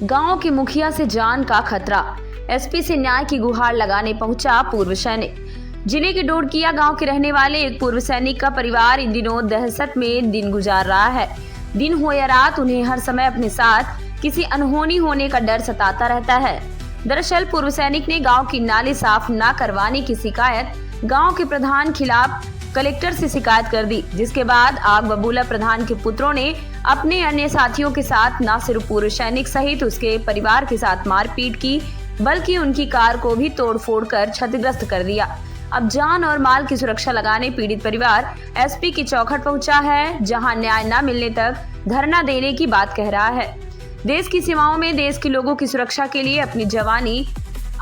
गांव के मुखिया से जान का खतरा, एसपी से न्याय की गुहार लगाने पहुंचा पूर्व सैनिक। जिले के डोडकिया गांव के रहने वाले एक पूर्व सैनिक का परिवार इन दिनों दहशत में दिन गुजार रहा है। दिन हो या रात उन्हें हर समय अपने साथ किसी अनहोनी होने का डर सताता रहता है। दरअसल पूर्व सैनिक ने गांव की नाली साफ न करवाने की शिकायत गांव के प्रधान खिलाफ कलेक्टर से शिकायत कर दी, जिसके बाद आग बबूला प्रधान के पुत्रों ने अपने अन्य साथियों के साथ न सिर्फ पूर्व सैनिक सहित उसके परिवार के साथ मारपीट की, बल्कि उनकी कार को भी तोड़फोड़ कर क्षतिग्रस्त कर दिया। अब जान और माल की सुरक्षा लगाने पीड़ित परिवार एसपी की चौखट पहुंचा है, जहां न्याय न मिलने तक धरना देने की बात कह रहा है। देश की सीमाओं में देश के लोगों की सुरक्षा के लिए अपनी जवानी,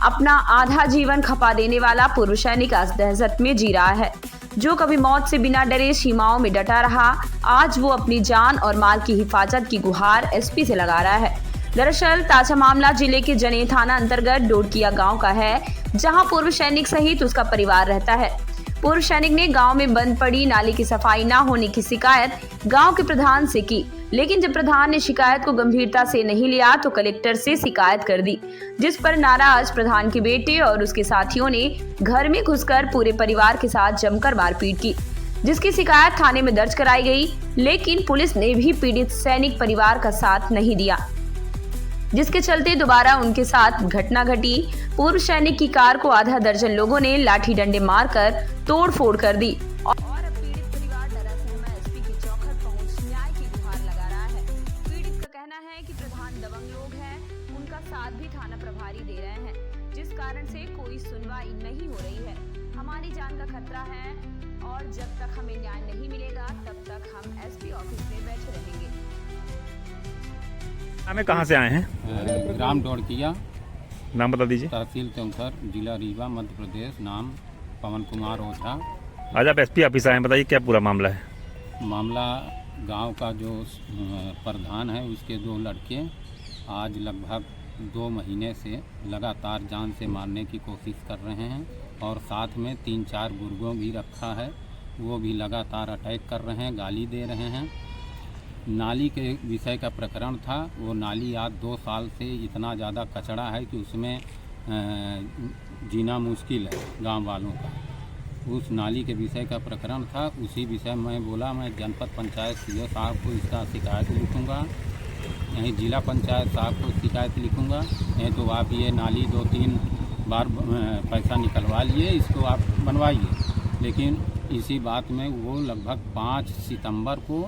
अपना आधा जीवन खपा देने वाला पूर्व सैनिक आज दहशत में जी रहा है। जो कभी मौत से बिना डरे सीमाओं में डटा रहा, आज वो अपनी जान और माल की हिफाजत की गुहार एसपी से लगा रहा है। दरअसल ताजा मामला जिले के जने थाना अंतर्गत डोडकिया गांव का है, जहां पूर्व सैनिक सहित उसका परिवार रहता है। पूर्व सैनिक ने गांव में बंद पड़ी नाली की सफाई न होने की शिकायत गांव के प्रधान से की, लेकिन जब प्रधान ने शिकायत को गंभीरता से नहीं लिया तो कलेक्टर से शिकायत कर दी, जिस पर नाराज प्रधान के बेटे और उसके साथियों ने घर में घुसकर पूरे परिवार के साथ जमकर मारपीट की, जिसकी शिकायत थाने में दर्ज कराई गई। लेकिन पुलिस ने भी पीड़ित सैनिक परिवार का साथ नहीं दिया, जिसके चलते दोबारा उनके साथ घटना घटी। पूर्व सैनिक की कार को आधा दर्जन लोगों ने लाठी डंडे मारकर तोड़फोड़ कर दी और अब पीड़ित परिवार डरा सहमा एसपी की चौखट पहुंच न्याय की गुहार लगा रहा है। पीड़ित का कहना है कि प्रधान दबंग लोग हैं, उनका साथ भी थाना प्रभारी दे रहे हैं, जिस कारण से कोई सुनवाई नहीं हो रही है। हमारी जान का खतरा है और जब तक हमें न्याय नहीं मिलेगा तब तक हम एसपी ऑफिस में बैठे रहेंगे। हमें कहाँ से आए हैं? ग्राम डोडकिया, नाम बता दीजिए। तहसील चौथर, जिला रीवा, मध्य प्रदेश। नाम पवन कुमार ओझा। आज आप एसपी ऑफिस आए हैं, बताइए क्या पूरा मामला है? मामला गांव का जो प्रधान है उसके दो लड़के आज लगभग 2 महीने से लगातार जान से मारने की कोशिश कर रहे हैं और साथ में 3-4 गुर्गों भी रखा है, वो भी लगातार अटैक कर रहे हैं, गाली दे रहे हैं। नाली के विषय का प्रकरण था। वो नाली आज 2 साल से इतना ज़्यादा कचड़ा है कि उसमें जीना मुश्किल है गांव वालों का। उस नाली के विषय का प्रकरण था, उसी विषय में बोला मैं जनपद पंचायत सीओ साहब को इसका शिकायत लिखूंगा, यहीं जिला पंचायत साहब को शिकायत लिखूंगा, नहीं तो आप ये नाली 2-3 बार पैसा निकलवा लिए, इसको आप बनवाइए। लेकिन इसी बात में वो लगभग 5 सितंबर को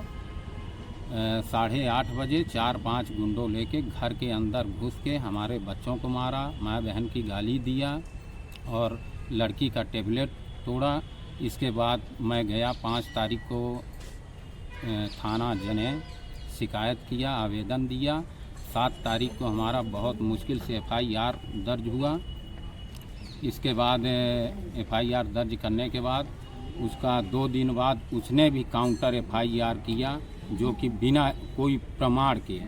8:30 बजे 4-5 गुंडों लेके घर के अंदर घुस के हमारे बच्चों को मारा, माँ बहन की गाली दिया और लड़की का टेबलेट तोड़ा। इसके बाद मैं गया 5 तारीख को थाना जने शिकायत किया, आवेदन दिया। 7 तारीख को हमारा बहुत मुश्किल से FIR दर्ज हुआ। इसके बाद FIR दर्ज करने के बाद उसका 2 दिन बाद उसने भी काउंटर FIR किया, जो कि बिना कोई प्रमाण के।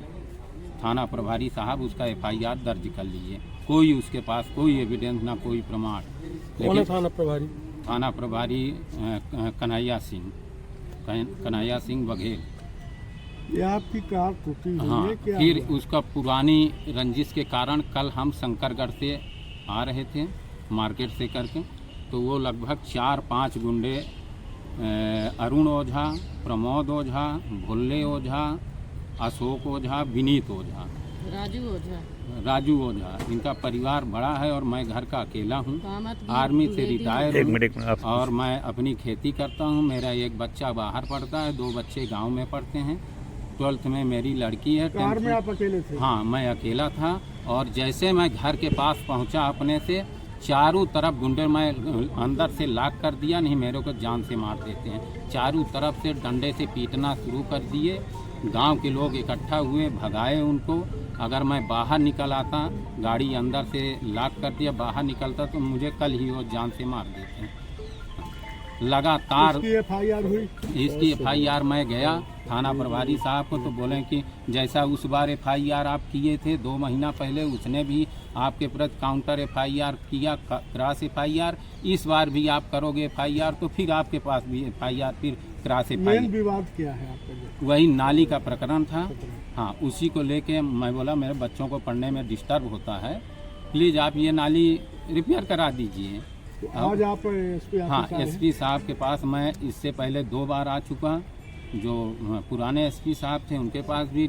थाना प्रभारी साहब उसका FIR दर्ज कर लिए, कोई उसके पास कोई एविडेंस ना कोई प्रमाण। कौन है थाना प्रभारी? थाना प्रभारी कन्हैया सिंह बघेल। ये आपकी कार टूटी हुई हाँ, है क्या? फिर उसका पुरानी रंजिश के कारण कल हम शंकरगढ़ से आ रहे थे मार्केट से करके, तो वो लगभग 4-5 गुंडे अरुण ओझा, प्रमोद ओझा, भोले ओझा, अशोक ओझा, विनीत ओझा, राजू ओझा, इनका परिवार बड़ा है और मैं घर का अकेला हूँ। आर्मी से रिटायर हूँ और मैं अपनी खेती करता हूँ। मेरा एक बच्चा बाहर पढ़ता है, 2 बच्चे गांव में पढ़ते हैं। 12th में मेरी लड़की है। कार में आप अकेले थे? हाँ, मैं अकेला था और जैसे मैं घर के पास पहुँचा अपने से चारों तरफ गुंडे, मैं अंदर से लॉक कर दिया, नहीं मेरे को जान से मार देते हैं। चारों तरफ से डंडे से पीटना शुरू कर दिए। गांव के लोग इकट्ठा हुए, भगाए उनको। अगर मैं बाहर निकल आता, गाड़ी अंदर से लॉक कर दिया, बाहर निकलता तो मुझे कल ही वो जान से मार देते हैं। लगातार इसकी FIR मैं गया थाना प्रभारी साहब को, तो बोले कि जैसा उस बार FIR आप किए थे 2 महीना पहले, उसने भी आपके प्रति काउंटर FIR किया, क्रॉस FIR। इस बार भी आप करोगे FIR तो फिर आपके पास भी FIR फिर क्लासिफाई। मेन विवाद क्या है आपका जो? वही नाली का प्रकरण था। हाँ, उसी को लेके मैं बोला मेरे बच्चों को पढ़ने में डिस्टर्ब होता है, प्लीज़ आप ये नाली रिपेयर करा दीजिए। तो आज आप एसपी हाँ, ऑफिस आए हैं? एसपी साहब के पास मैं इससे पहले 2 बार आ चुका। जो पुराने एसपी साहब थे उनके पास भी,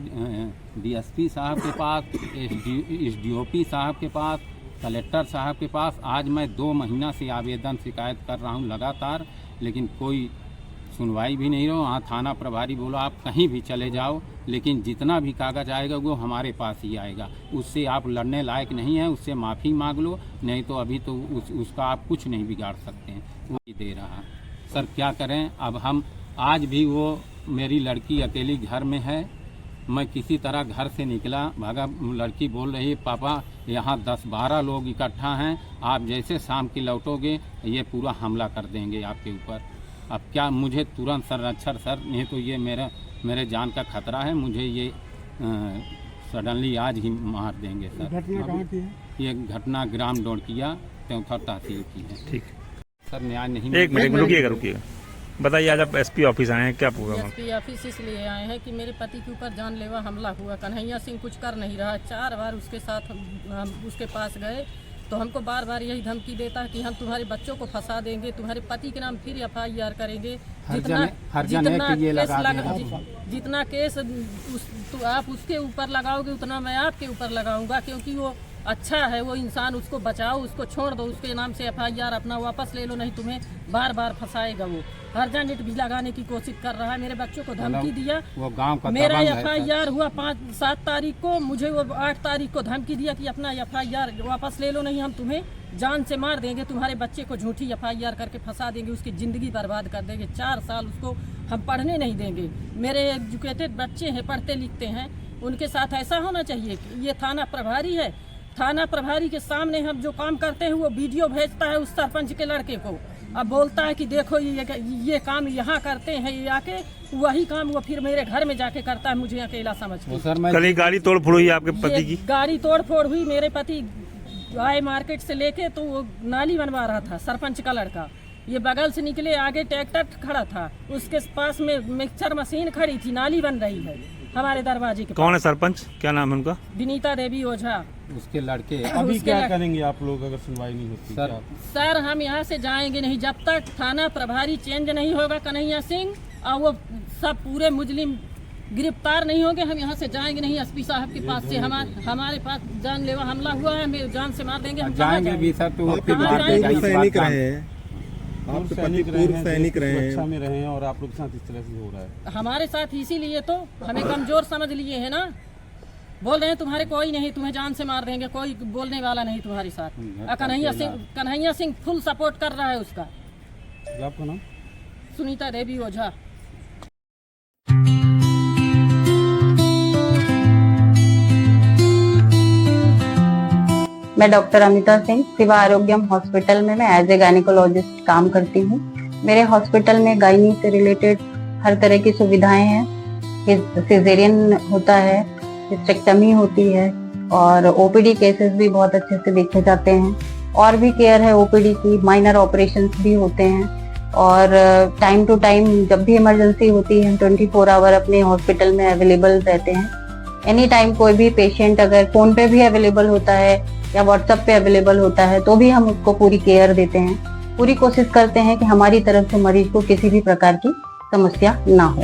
डीएसपी साहब के पास, एसडीओपी साहब के पास, कलेक्टर साहब के पास। आज मैं 2 महीना से आवेदन शिकायत कर रहा हूँ लगातार, लेकिन कोई सुनवाई भी नहीं रहो। वहाँ थाना प्रभारी बोलो आप कहीं भी चले जाओ, लेकिन जितना भी कागज आएगा वो हमारे पास ही आएगा। उससे आप लड़ने लायक नहीं है, उससे माफ़ी मांग लो, नहीं तो अभी तो उसका आप कुछ नहीं बिगाड़ सकते हैं। वो ही दे रहा सर, क्या करें अब हम। आज भी वो मेरी लड़की अकेली घर में है, मैं किसी तरह घर से निकला भागा, लड़की बोल रही है पापा यहाँ 10-12 लोग इकट्ठा हैं, आप जैसे शाम की लौटोगे ये पूरा हमला कर देंगे आपके ऊपर। अब क्या मुझे तुरंत सर नहीं तो ये मेरे जान का खतरा है, मुझे ये सडनली आज ही मार देंगे सर। घटना कहाँ की है? ये घटना ग्राम डोड़किया त्योंथर तहसील की है। ठीक। सर न्याय नहीं एक मिनट रुकिएगा। बताइए, आज आप एसपी ऑफिस आए हैं, क्या पूरा मामला? एसपी ऑफिस इसलिए आए हैं कि मेरे पति के ऊपर जानलेवा हमला हुआ। कन्हैया सिंह कुछ कर नहीं रहा। 4 बार उसके साथ हम उसके पास गए तो हमको बार बार यही धमकी देता है कि हम तुम्हारे बच्चों को फंसा देंगे, तुम्हारे पति के नाम फिर FIR करेंगे। जितना केस तो आप उसके ऊपर लगाओगे उतना मैं आपके ऊपर लगाऊंगा, क्योंकि वो अच्छा है, वो इंसान, उसको बचाओ, उसको छोड़ दो, उसके नाम से FIR अपना वापस ले लो, नहीं तुम्हें बार बार फंसाएगा। वो हर्जानेट भी लगाने की कोशिश कर रहा है। मेरे बच्चों को धमकी दिया। वो गांव का मेरा FIR हुआ 5-7 तारीख को, मुझे वो 8 तारीख को धमकी दिया कि अपना FIR वापस ले लो, नहीं हम तुम्हें जान से मार देंगे, तुम्हारे बच्चे को झूठी FIR करके फंसा देंगे, उसकी ज़िंदगी बर्बाद कर देंगे। 4 साल उसको हम पढ़ने नहीं देंगे। मेरे एजुकेटेड बच्चे हैं, पढ़ते लिखते हैं, उनके साथ ऐसा होना चाहिए। ये थाना प्रभारी है, थाना प्रभारी के सामने हम जो काम करते हैं वो वीडियो भेजता है उस सरपंच के लड़के को। अब बोलता है कि देखो ये काम यहाँ करते हैं, ये आके वही काम वो फिर मेरे घर में जाके करता है, मुझे अकेला समझ के। कल ही गाड़ी तोड़ फोड़ हुई आपके पति की? गाड़ी तोड़ फोड़ हुई। मेरे पति आए मार्केट से लेके तो वो नाली बनवा रहा था, सरपंच का लड़का। ये बगल से निकले, आगे ट्रैक्टर खड़ा था, उसके पास में मिक्सर मशीन खड़ी थी, नाली बन रही है हमारे दरवाजे के। कौन है सरपंच, क्या नाम है उनका? विनीता देवी ओझा, उसके लड़के। अभी क्या करेंगे आप लोग अगर सुनवाई नहीं होती? सर हम यहाँ से जाएंगे नहीं जब तक थाना प्रभारी चेंज नहीं होगा कन्हैया सिंह, और वो सब पूरे मुजरिम गिरफ्तार नहीं होंगे, हम यहाँ से जाएंगे नहीं। एसपी साहब के पास से हमारे पास जानलेवा हमला हुआ है, हमें जान से मार देंगे। हम जाएंगे भी सर, तो सैनिक रहे हैं, आपके पति पूर्व सैनिक रहे हैं, सुरक्षा में रहे हैं और आप लोग के साथ इस तरह से हो रहा है हमारे साथ, इसीलिए तो हमें कमजोर समझ लिए है ना। बोल रहे हैं तुम्हारे कोई नहीं, तुम्हें जान से मार देंगे, कोई बोलने वाला नहीं तुम्हारे साथ। कन्हैया सिंह फुल सपोर्ट कर रहा है उसका। आपका नाम? सुनीता देवी ओझा। मैं डॉक्टर अमिता सिंह सिवा आरोग्यम हॉस्पिटल में मैं एज ए गायनेकोलॉजिस्ट काम करती हूँ। मेरे हॉस्पिटल में गायनी से रिलेटेड हर तरह की सुविधाएं हैं। सिजेरियन होता है, हिस्टेक्टमी होती है, और ओपीडी केसेस भी बहुत अच्छे से देखे जाते हैं। और भी केयर है ओपीडी की, माइनर ऑपरेशंस भी होते हैं, और टाइम टू टाइम जब भी इमरजेंसी होती है हम 24 आवर अपने हॉस्पिटल में अवेलेबल रहते हैं। एनी टाइम कोई भी पेशेंट अगर फोन पे भी अवेलेबल होता है या व्हाट्सएप पे अवेलेबल होता है तो भी हम उसको पूरी केयर देते हैं। पूरी कोशिश करते हैं कि हमारी तरफ से मरीज को किसी भी प्रकार की समस्या ना हो।